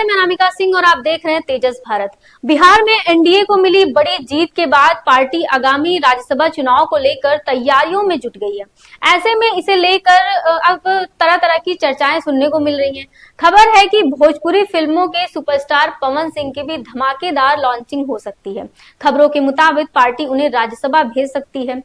मैं अनामिका सिंह और आप देख रहे हैं तेजस भारत। बिहार में एनडीए को मिली बड़ी जीत के बाद पार्टी आगामी राज्यसभा चुनाव को लेकर तैयारियों में जुट गई है। ऐसे में इसे लेकर अब तरह तरह की चर्चाएं सुनने को मिल रही हैं। खबर है कि भोजपुरी फिल्मों के सुपरस्टार पवन सिंह की भी धमाकेदार लॉन्चिंग हो सकती है। खबरों के मुताबिक पार्टी उन्हें राज्यसभा भेज सकती है।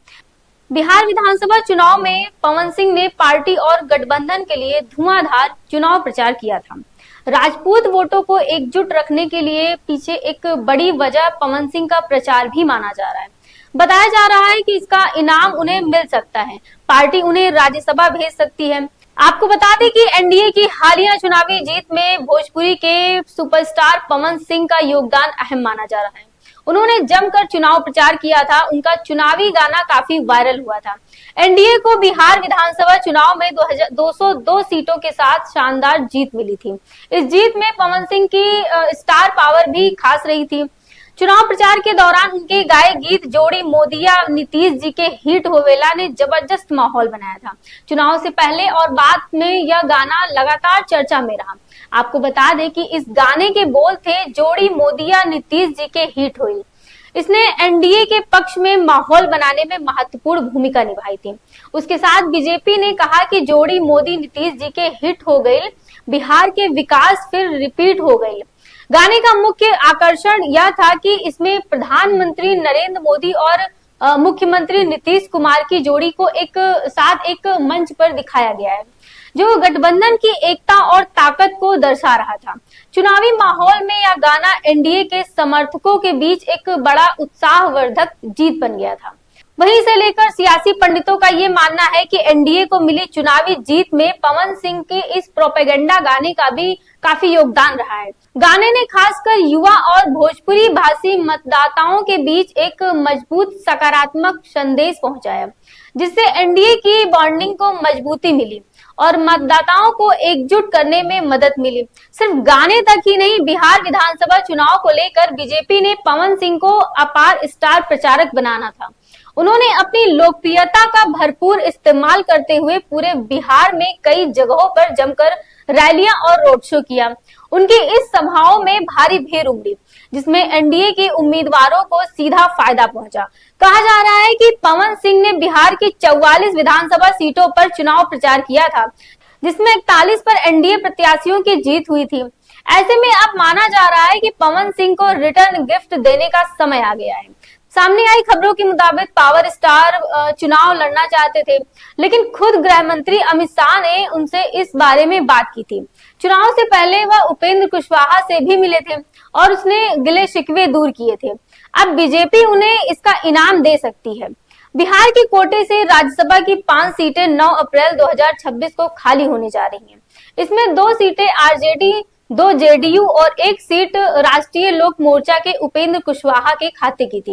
बिहार विधानसभा चुनाव में पवन सिंह ने पार्टी और गठबंधन के लिए धुआंधार चुनाव प्रचार किया था। राजपूत वोटों को एकजुट रखने के लिए पीछे एक बड़ी वजह पवन सिंह का प्रचार भी माना जा रहा है। बताया जा रहा है कि इसका इनाम उन्हें मिल सकता है। पार्टी उन्हें राज्यसभा भेज सकती है। आपको बता दें कि एनडीए की हालिया चुनावी जीत में भोजपुरी के सुपरस्टार पवन सिंह का योगदान अहम माना जा रहा है। उन्होंने जमकर चुनाव प्रचार किया था। उनका चुनावी गाना काफी वायरल हुआ था। एनडीए को बिहार विधानसभा चुनाव में 202 सीटों के साथ शानदार जीत मिली थी। इस जीत में पवन सिंह की स्टार पावर भी खास रही थी। चुनाव प्रचार के दौरान उनके गाए गीत जोड़ी मोदिया नीतीश जी के हिट होवेला ने जबरदस्त माहौल बनाया था। चुनाव से पहले और बाद में यह गाना लगातार चर्चा में रहा। आपको बता दें कि इस गाने के बोल थे, जोड़ी मोदिया नीतीश जी के हिट हुई। इसने एनडीए के पक्ष में माहौल बनाने में महत्वपूर्ण भूमिका निभाई थी। उसके साथ बीजेपी ने कहा कि जोड़ी मोदी नीतीश जी के हिट हो गई, बिहार के विकास फिर रिपीट हो गई। गाने का मुख्य आकर्षण यह था कि इसमें प्रधानमंत्री नरेंद्र मोदी और मुख्यमंत्री नीतीश कुमार की जोड़ी को एक मंच पर दिखाया गया है, जो गठबंधन की एकता और ताकत को दर्शा रहा था। चुनावी माहौल में यह गाना एनडीए के समर्थकों के बीच एक बड़ा उत्साहवर्धक जीत बन गया था। वहीं इसे लेकर सियासी पंडितों का ये मानना है कि एनडीए को मिली चुनावी जीत में पवन सिंह के इस प्रोपेगेंडा गाने का भी काफी योगदान रहा है। गाने ने खासकर युवा और भोजपुरी भाषी मतदाताओं के बीच एक मजबूत सकारात्मक संदेश पहुंचाया, जिससे एनडीए की बॉन्डिंग को मजबूती मिली और मतदाताओं को एकजुट करने में मदद मिली। सिर्फ गाने तक ही नहीं, बिहार विधानसभा चुनाव को लेकर बीजेपी ने पवन सिंह को अपार स्टार प्रचारक बनाना था। उन्होंने अपनी लोकप्रियता का भरपूर इस्तेमाल करते हुए पूरे बिहार में कई जगहों पर जमकर रैलियां और रोड शो किया। उनकी इस सभाओं में भारी भीड़ उमड़ी, जिसमें एनडीए के उम्मीदवारों को सीधा फायदा पहुंचा। कहा जा रहा है कि पवन सिंह ने बिहार की 44 विधानसभा सीटों पर चुनाव प्रचार किया था, जिसमें 41 पर एनडीए प्रत्याशियों की जीत हुई थी। ऐसे में अब माना जा रहा है कि पवन सिंह को रिटर्न गिफ्ट देने का समय आ गया है। सामने आई खबरों के मुताबिक पावर स्टार चुनाव लड़ना चाहते थे, लेकिन खुद गृह मंत्री अमित शाह ने उनसे इस बारे में बात की थी। चुनाव से पहले वह उपेंद्र कुशवाहा से भी मिले थे और उसने गिले शिकवे दूर किए थे। अब बीजेपी उन्हें इसका इनाम दे सकती है। बिहार के कोटे से राज्यसभा की 5 सीटें 9 अप्रैल 2026 को खाली होने जा रही हैं। इसमें 2 सीटें आरजेडी, 2 जेडीयू और 1 सीट राष्ट्रीय लोक मोर्चा के उपेंद्र कुशवाहा के खाते की थी।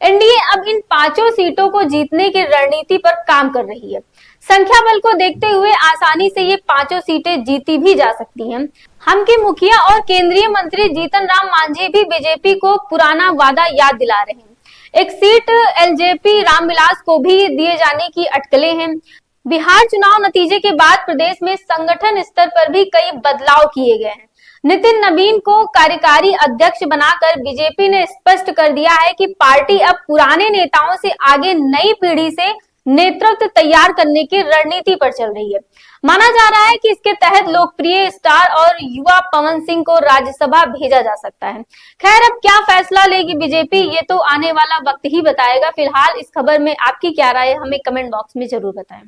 एनडीए अब इन 5 सीटों को जीतने की रणनीति पर काम कर रही है। संख्या बल को देखते हुए आसानी से ये 5 सीटें जीती भी जा सकती हैं। हम के मुखिया और केंद्रीय मंत्री जीतन राम मांझी भी बीजेपी को पुराना वादा याद दिला रहे हैं। एक सीट एलजेपी रामविलास को भी दिए जाने की अटकलें हैं। बिहार चुनाव नतीजे के बाद प्रदेश में संगठन स्तर पर भी कई बदलाव किए गए हैं। नितिन नवीन को कार्यकारी अध्यक्ष बनाकर बीजेपी ने स्पष्ट कर दिया है कि पार्टी अब पुराने नेताओं से आगे नई पीढ़ी से नेतृत्व तैयार करने की रणनीति पर चल रही है। माना जा रहा है कि इसके तहत लोकप्रिय स्टार और युवा पवन सिंह को राज्यसभा भेजा जा सकता है। खैर, अब क्या फैसला लेगी बीजेपी, ये तो आने वाला वक्त ही बताएगा। फिलहाल इस खबर में आपकी क्या राय है, हमें कमेंट बॉक्स में जरूर बताएं।